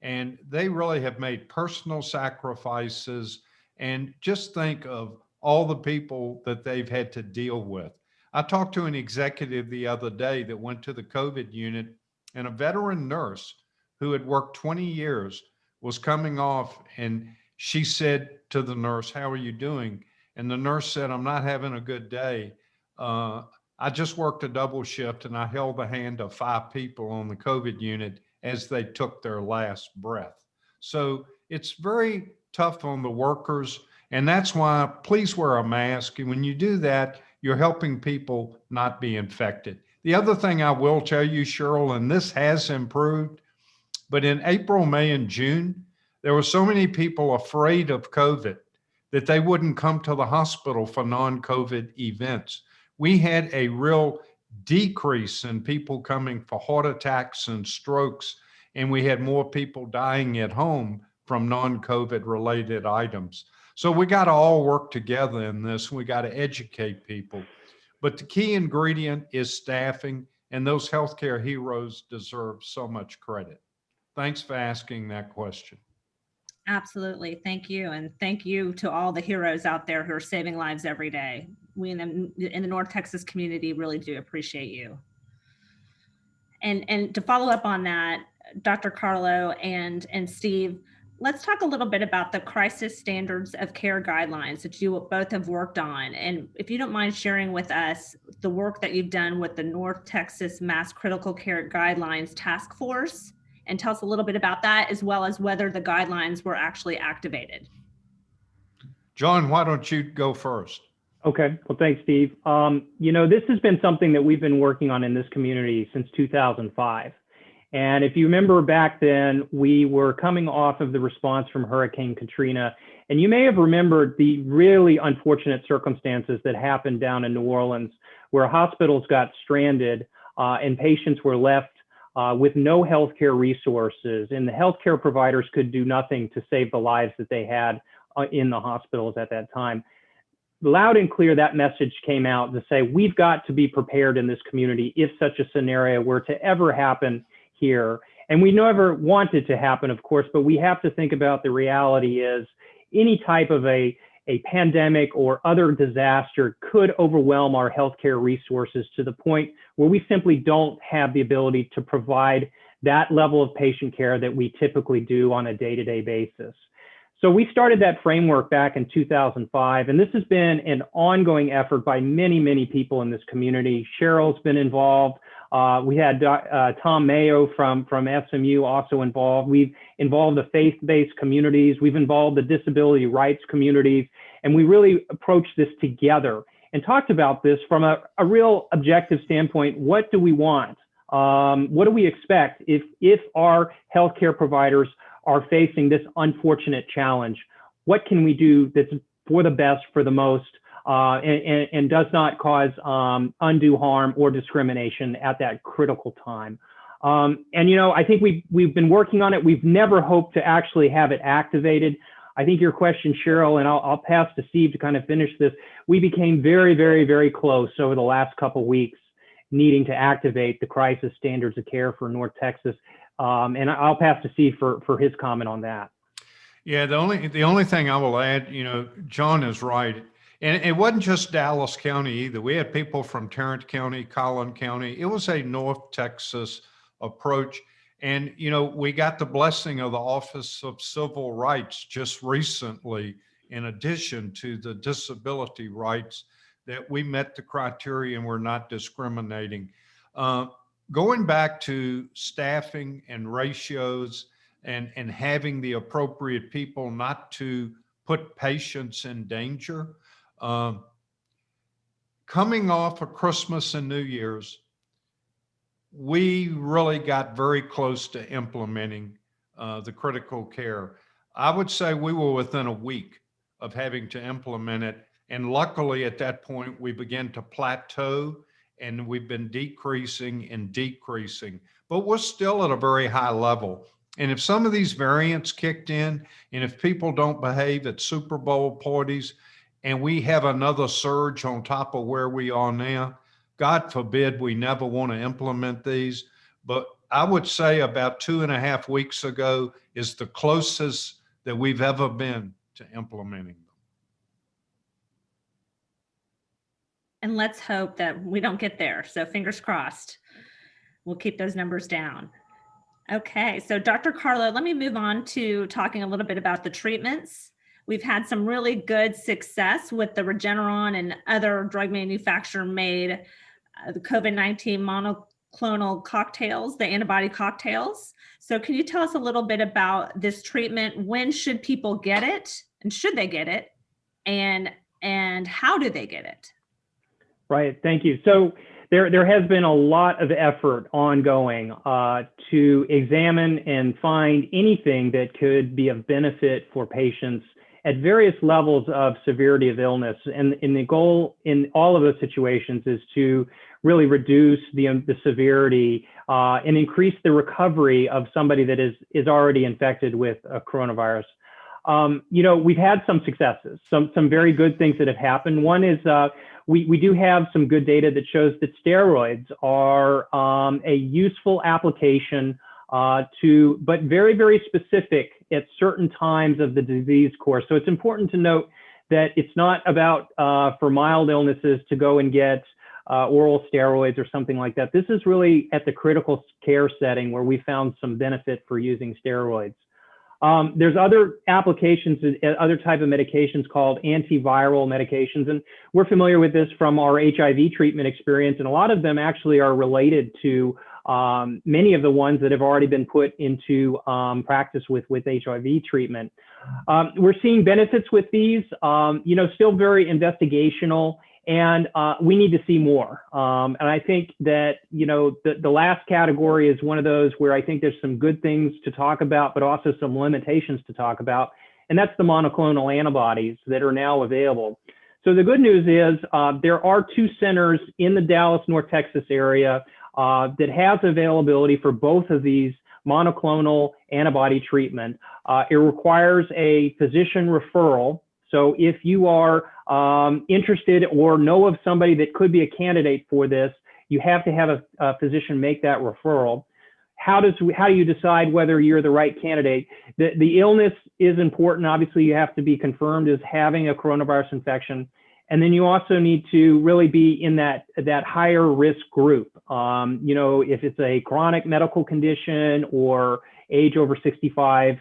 and they really have made personal sacrifices. And just think of all the people that they've had to deal with. I talked to an executive the other day that went to the COVID unit, and a veteran nurse who had worked 20 years was coming off, and she said to the nurse, "How are you doing?" And the nurse said, "I'm not having a good day. I just worked a double shift and I held the hand of 5 people on the COVID unit as they took their last breath." So it's very tough on the workers. And that's why please wear a mask. And when you do that, you're helping people not be infected. The other thing I will tell you, Cheryl, and this has improved, but in April, May, and June, there were so many people afraid of COVID that they wouldn't come to the hospital for non-COVID events. We had a real decrease in people coming for heart attacks and strokes, and we had more people dying at home from non-COVID related items. So we got to all work together in this. We got to educate people. But the key ingredient is staffing, and those healthcare heroes deserve so much credit. Thanks for asking that question. Absolutely. Thank you. And thank you to all the heroes out there who are saving lives every day. We in the North Texas community really do appreciate you. And to follow up on that, Dr. Carlo and Steve, let's talk a little bit about the crisis standards of care guidelines that you both have worked on. And if you don't mind sharing with us the work that you've done with the North Texas Mass Critical Care Guidelines Task Force, and tell us a little bit about that, as well as whether the guidelines were actually activated. John, why don't you go first? Okay, well, thanks, Steve. This has been something that we've been working on in this community since 2005. And if you remember back then, we were coming off of the response from Hurricane Katrina. And you may have remembered the really unfortunate circumstances that happened down in New Orleans, where hospitals got stranded and patients were left with no healthcare resources, and the healthcare providers could do nothing to save the lives that they had in the hospitals at that time. loud and clear, that message came out to say, we've got to be prepared in this community if such a scenario were to ever happen here. And we never want it to happen, of course, but we have to think about the reality is any type of a pandemic or other disaster could overwhelm our healthcare resources to the point where we simply don't have the ability to provide that level of patient care that we typically do on a day-to-day basis. So we started that framework back in 2005, and this has been an ongoing effort by many, many people in this community. Cheryl's been involved. We had Tom Mayo from SMU also involved. We've involved the faith-based communities. We've involved the disability rights communities, and we really approached this together and talked about this from a real objective standpoint. What do we want? What do we expect if our healthcare providers are facing this unfortunate challenge? What can we do that's for the best, for the most, and does not cause undue harm or discrimination at that critical time? And you know, I think we've been working on it. We've never hoped to actually have it activated. I think your question, Cheryl, and I'll pass to Steve to kind of finish this. We became very, very, very close over the last couple of weeks, needing to activate the crisis standards of care for North Texas. And I'll pass to Steve for his comment on that. Yeah, the only thing I will add, you know, John is right. And it wasn't just Dallas County either. We had people from Tarrant County, Collin County. It was a North Texas approach. And, you know, we got the blessing of the Office of Civil Rights just recently, in addition to the disability rights, that we met the criteria and we're not discriminating. Going back to staffing and ratios and having the appropriate people not to put patients in danger. Coming off of Christmas and New Year's, we really got very close to implementing the critical care. I would say we were within a week of having to implement it. And luckily at that point, we began to plateau and we've been decreasing and decreasing, but we're still at a very high level. And if some of these variants kicked in, and if people don't behave at Super Bowl parties, and we have another surge on top of where we are now, God forbid we never want to implement these. But I would say about 2.5 weeks ago is the closest that we've ever been to implementing them. And let's hope that we don't get there. So fingers crossed, we'll keep those numbers down. Okay, so Dr. Carlo, let me move on to talking a little bit about the treatments. We've had some really good success with the Regeneron and other drug manufacturer made the COVID-19 monoclonal cocktails, the antibody cocktails. So can you tell us a little bit about this treatment? When should people get it? And should they get it? And how do they get it? Right, thank you. So there has been a lot of effort ongoing to examine and find anything that could be of benefit for patients at various levels of severity of illness. And the goal in all of those situations is to really reduce the severity and increase the recovery of somebody that is already infected with a coronavirus. You know, we've had some successes, some very good things that have happened. One is we do have some good data that shows that steroids are a useful application but very, very specific at certain times of the disease course. So it's important to note that it's not about for mild illnesses to go and get oral steroids or something like that. This is really at the critical care setting where we found some benefit for using steroids. There's other applications, other type of medications called antiviral medications, and we're familiar with this from our HIV treatment experience, and a lot of them actually are related to many of the ones that have already been put into practice with HIV treatment. We're seeing benefits with these, you know, still very investigational, and we need to see more. And I think that, you know, the last category is one of those where I think there's some good things to talk about, but also some limitations to talk about. And that's the monoclonal antibodies that are now available. So the good news is there are 2 centers in the Dallas, North Texas area that has availability for both of these monoclonal antibody treatment. It requires a physician referral. So if you are interested or know of somebody that could be a candidate for this, you have to have a physician make that referral. How do you decide whether you're the right candidate? The illness is important. Obviously, you have to be confirmed as having a coronavirus infection. And then you also need to really be in that higher risk group. If it's a chronic medical condition or age over 65,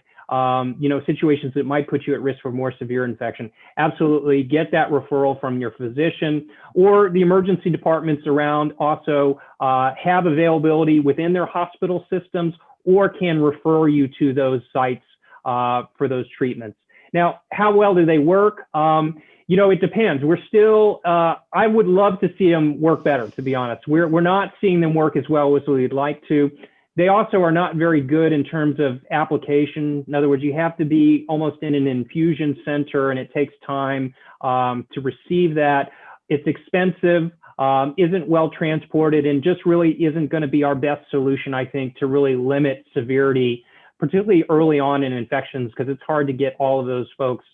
situations that might put you at risk for more severe infection, absolutely get that referral from your physician, or the emergency departments around also have availability within their hospital systems or can refer you to those sites for those treatments. Now, how well do they work? It depends. We're still, I would love to see them work better, to be honest. We're not seeing them work as well as we'd like to. They also are not very good in terms of application. In other words, you have to be almost in an infusion center, and it takes time to receive that. It's expensive, isn't well transported, and just really isn't going to be our best solution, I think, to really limit severity, particularly early on in infections, because it's hard to get all of those folks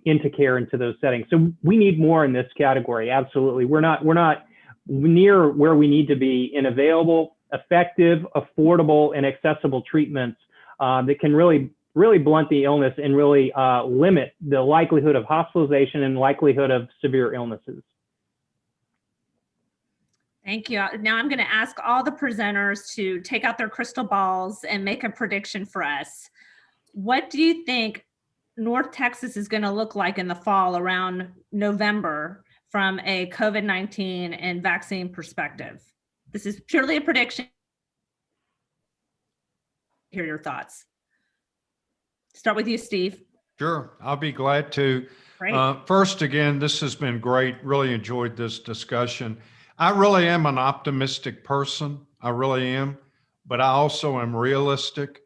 into care, into those settings. So we need more in this category. Absolutely. We're not near where we need to be in available, effective, affordable, and accessible treatments that can really blunt the illness and really limit the likelihood of hospitalization and likelihood of severe illnesses. Thank you. Now I'm going to ask all the presenters to take out their crystal balls and make a prediction for us. What do you think North Texas is going to look like in the fall around November from a COVID-19 and vaccine perspective? This is purely a prediction. Hear your thoughts. Start with you, Steve. Sure, I'll be glad to. Great. First, again, this has been great. Really enjoyed this discussion. I really am an optimistic person. I really am, but I also am realistic.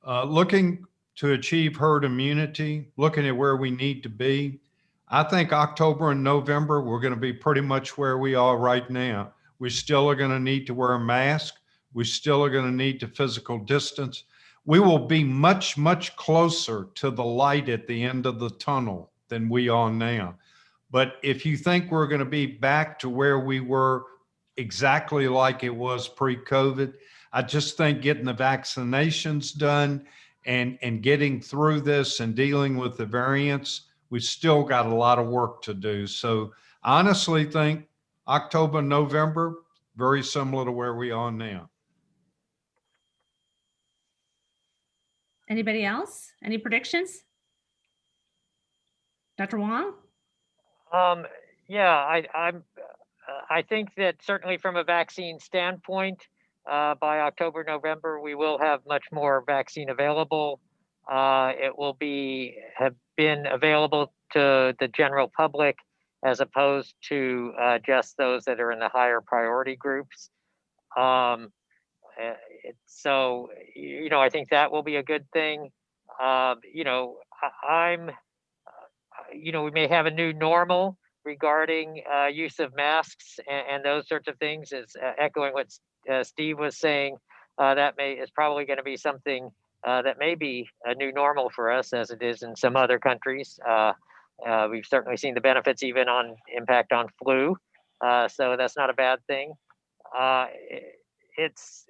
Looking to achieve herd immunity, looking at where we need to be. I think October and November, we're going to be pretty much where we are right now. We still are going to need to wear a mask. We still are going to need to physical distance. We will be much, much closer to the light at the end of the tunnel than we are now. But if you think we're going to be back to where we were exactly like it was pre-COVID, I just think getting the vaccinations done and getting through this and dealing with the variants, we've still got a lot of work to do. So I honestly think October, November, very similar to where we are now. Anybody else? Any predictions? Dr. Wong? Yeah, I think that certainly from a vaccine standpoint, by October, November, we will have much more vaccine available. It will have been available to the general public as opposed to just those that are in the higher priority groups. So, I think that will be a good thing. We may have a new normal regarding use of masks and those sorts of things. Is echoing what Steve was saying. That is probably going to be something that may be a new normal for us, as it is in some other countries. We've certainly seen the benefits even on impact on flu. So that's not a bad thing. It's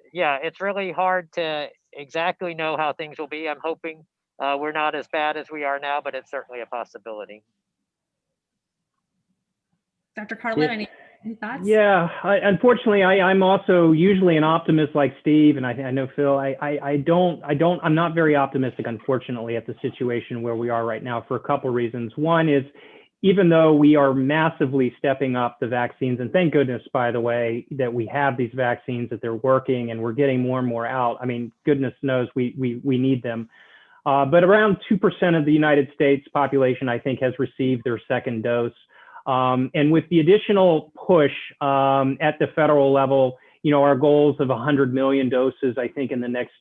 really hard to exactly know how things will be. I'm hoping we're not as bad as we are now, but it's certainly a possibility. Dr. Carlo, any thoughts? Yeah, unfortunately, I'm also usually an optimist like Steve, and I know Phil. I'm not very optimistic, unfortunately, at the situation where we are right now for a couple reasons. One is, even though we are massively stepping up the vaccines, and thank goodness, by the way, that we have these vaccines, that they're working, and we're getting more and more out. I mean, goodness knows we need them. But around 2% of the United States population, I think, has received their second dose. And with the additional push at the federal level, our goals of 100 million doses, I think, in the next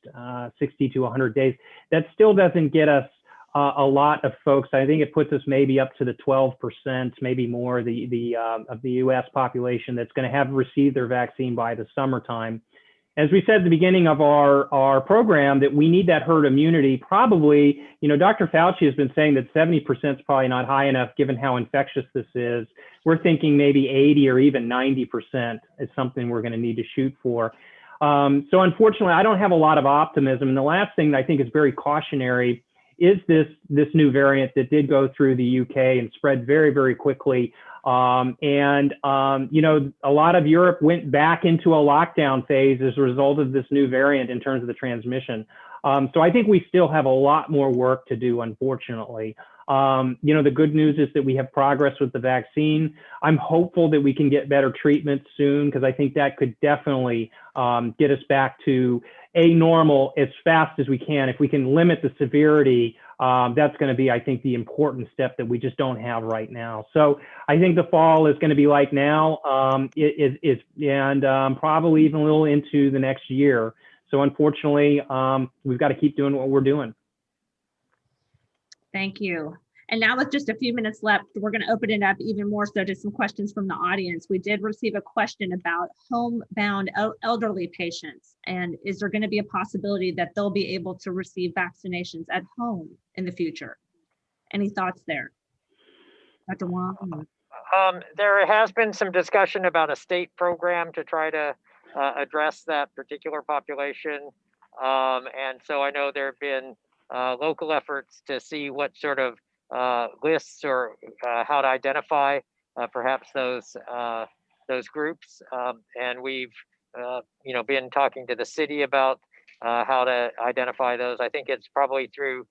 60 to 100 days, that still doesn't get us a lot of folks. I think it puts us maybe up to the 12%, maybe more, of the U.S. population that's going to have received their vaccine by the summertime. as we said at the beginning of our program, that we need that herd immunity. Probably, Dr. Fauci has been saying that 70% is probably not high enough given how infectious this is. We're thinking maybe 80 or even 90% is something we're going to need to shoot for. So unfortunately, I don't have a lot of optimism. And the last thing that I think is very cautionary is this new variant that did go through the UK and spread very, very quickly. A lot of Europe went back into a lockdown phase as a result of this new variant in terms of the transmission. So I think we still have a lot more work to do, unfortunately. The good news is that we have progress with the vaccine. I'm hopeful that we can get better treatment soon, because I think that could definitely get us back to a normal as fast as we can. If we can limit the severity, that's going to be, I think, the important step that we just don't have right now. So I think the fall is going to be like now, and probably even a little into the next year. So unfortunately, we've got to keep doing what we're doing. Thank you. And now with just a few minutes left, we're going to open it up even more so to some questions from the audience. We did receive a question about homebound elderly patients. And is there going to be a possibility that they'll be able to receive vaccinations at home in the future? Any thoughts there? Dr. Wong? There has been some discussion about a state program to try to address that particular population. And so I know there have been local efforts to see what sort of lists or how to identify perhaps those groups. And we've been talking to the city about how to identify those. I think it's probably through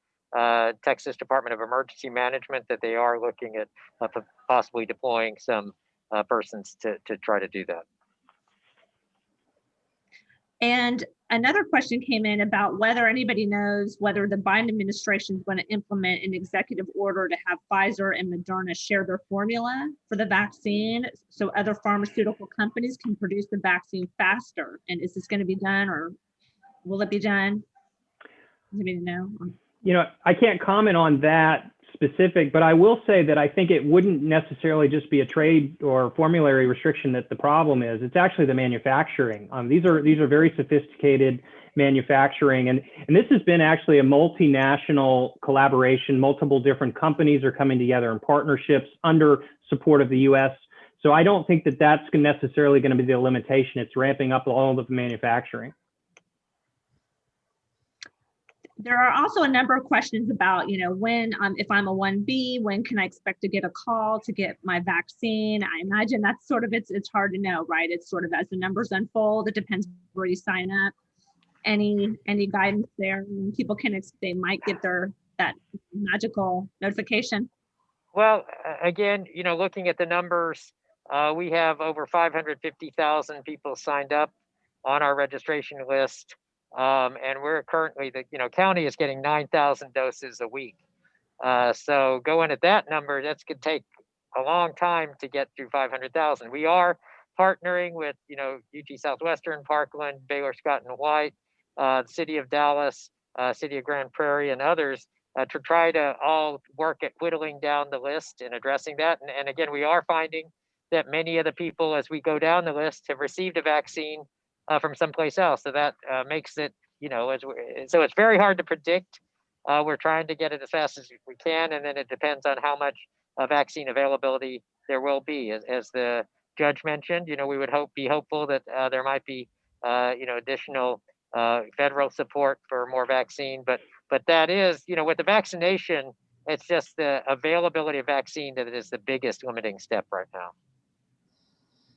Texas Department of Emergency Management that they are looking at possibly deploying some persons to try to do that. And another question came in about whether anybody knows whether the Biden administration is going to implement an executive order to have Pfizer and Moderna share their formula for the vaccine so other pharmaceutical companies can produce the vaccine faster. And is this going to be done, or will it be done? Does anybody know? I can't comment on that specific, but I will say that I think it wouldn't necessarily just be a trade or formulary restriction that the problem is. It's actually the manufacturing. These are very sophisticated manufacturing, and this has been actually a multinational collaboration. Multiple different companies are coming together in partnerships under support of the U.S. So I don't think that that's necessarily going to be the limitation. It's ramping up all of the manufacturing. There are also a number of questions about, when, if I'm a 1B, when can I expect to get a call to get my vaccine? I imagine that's sort of, it's hard to know, right? It's sort of as the numbers unfold, it depends where you sign up. Any guidance there? People they might get that magical notification. Well, again, looking at the numbers, we have over 550,000 people signed up on our registration list. And we're currently, the county is getting 9,000 doses a week. So going at that number, that's going to take a long time to get through 500,000. We are partnering with, UT Southwestern, Parkland, Baylor Scott and White, the city of Dallas, city of Grand Prairie, and others to try to all work at whittling down the list and addressing that. And again, we are finding that many of the people, as we go down the list, have received a vaccine from someplace else. So that makes it, so it's very hard to predict. We're trying to get it as fast as we can, and then it depends on how much vaccine availability there will be. As the judge mentioned, we would be hopeful that there might be, additional federal support for more vaccine. But that is, with the vaccination, it's just the availability of vaccine that is the biggest limiting step right now.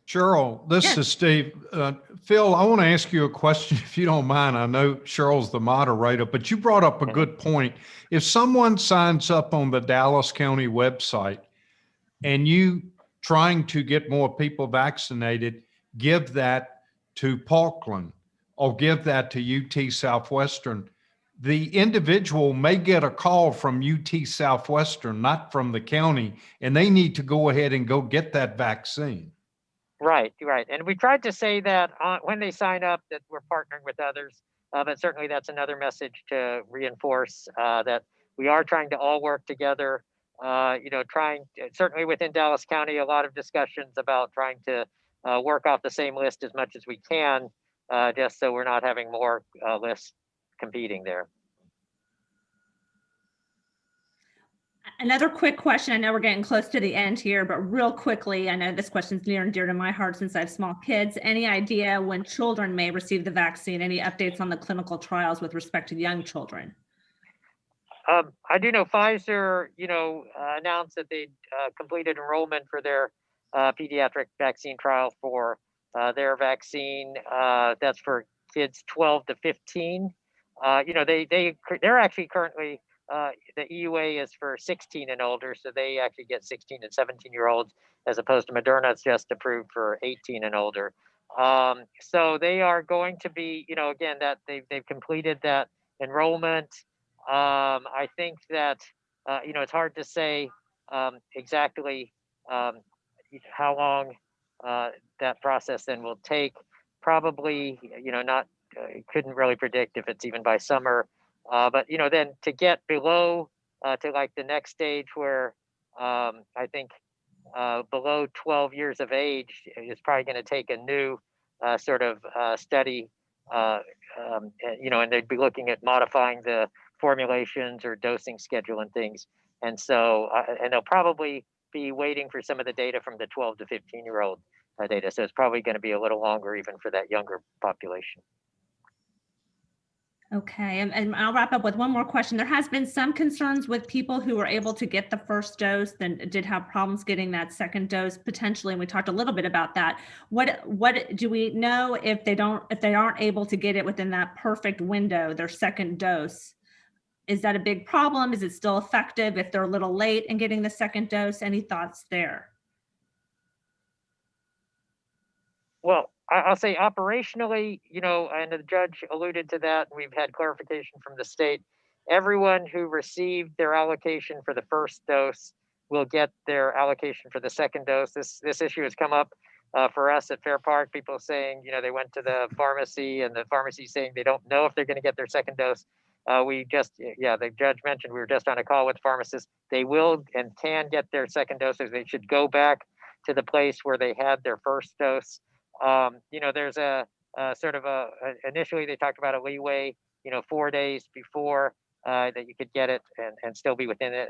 Cheryl, this is Steve. Phil, I want to ask you a question, if you don't mind. I know Cheryl's the moderator, but you brought up a good point. If someone signs up on the Dallas County website and you trying to get more people vaccinated, give that to Parkland or give that to UT Southwestern, the individual may get a call from UT Southwestern, not from the county, and they need to go ahead and go get that vaccine. Right. And we tried to say that when they sign up that we're partnering with others, but certainly that's another message to reinforce that we are trying to all work together, certainly within Dallas County, a lot of discussions about trying to work off the same list as much as we can. just so we're not having more lists competing there. Another quick question. I know we're getting close to the end here, but real quickly, I know this question is near and dear to my heart since I have small kids. Any idea when children may receive the vaccine? Any updates on the clinical trials with respect to young children? I do know Pfizer, announced that they completed enrollment for their pediatric vaccine trial for their vaccine. That's for kids 12 to 15. They're actually currently the EUA is for 16 and older, so they actually get 16 and 17-year-olds, as opposed to Moderna's just approved for 18 and older. So they are going to be, again, that they've completed that enrollment. I think that it's hard to say exactly how long that process then will take. Probably, not couldn't really predict if it's even by summer. But then to get below to like the next stage where I think below 12 years of age is probably going to take a new sort of study, and they'd be looking at modifying the formulations or dosing schedule and things. And so, and they'll probably be waiting for some of the data from the 12 to 15-year-old data. So it's probably going to be a little longer even for that younger population. Okay, and I'll wrap up with one more question. There has been some concerns with people who were able to get the first dose, then did have problems getting that second dose potentially, and we talked a little bit about that. What do we know if they aren't able to get it within that perfect window, their second dose? Is that a big problem? Is it still effective if they're a little late in getting the second dose? Any thoughts there? Well, I'll say operationally, and the judge alluded to that. We've had clarification from the state. Everyone who received their allocation for the first dose will get their allocation for the second dose. This issue has come up for us at Fair Park. People saying, they went to the pharmacy and the pharmacy saying they don't know if they're going to get their second dose. The judge mentioned we were just on a call with pharmacists. They will and can get their second doses. They should go back to the place where they had their first dose. There's a sort of initially they talked about a leeway, 4 days before that you could get it and still be within it.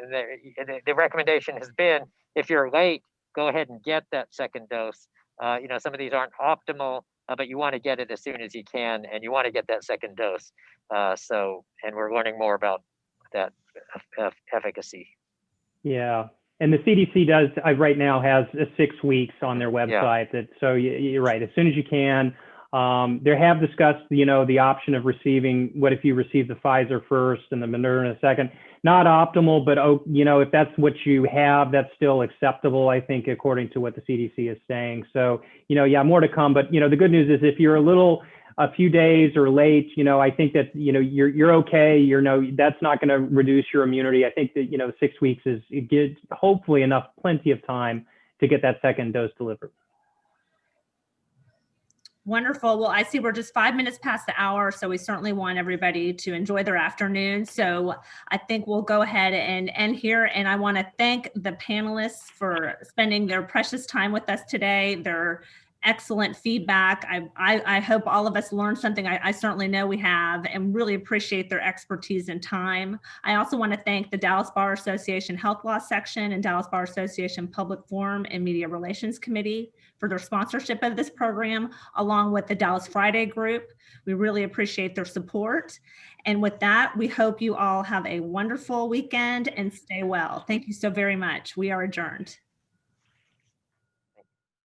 And the recommendation has been, if you're late, go ahead and get that second dose. Some of these aren't optimal, but you want to get it as soon as you can, and you want to get that second dose. And we're learning more about that efficacy. Yeah. And the CDC does right now has 6 weeks on their website. So you're right. As soon as you can. They have discussed, the option of receiving. What if you receive the Pfizer first and the Moderna second? Not optimal, but if that's what you have, that's still acceptable, I think, according to what the CDC is saying. So more to come. But the good news is if you're a few days or late, I think that, you're okay. That's not going to reduce your immunity. I think that, 6 weeks it gives hopefully plenty of time to get that second dose delivered. Wonderful. Well, I see we're just 5 minutes past the hour, so we certainly want everybody to enjoy their afternoon. So I think we'll go ahead and end here. And I want to thank the panelists for spending their precious time with us today. Their excellent feedback. I hope all of us learned something. I certainly know we have, and really appreciate their expertise and time. I also want to thank the Dallas Bar Association Health Law Section and Dallas Bar Association Public Forum and Media Relations Committee for their sponsorship of this program, along with the Dallas Friday Group. We really appreciate their support. And with that, we hope you all have a wonderful weekend and stay well. Thank you so very much. We are adjourned.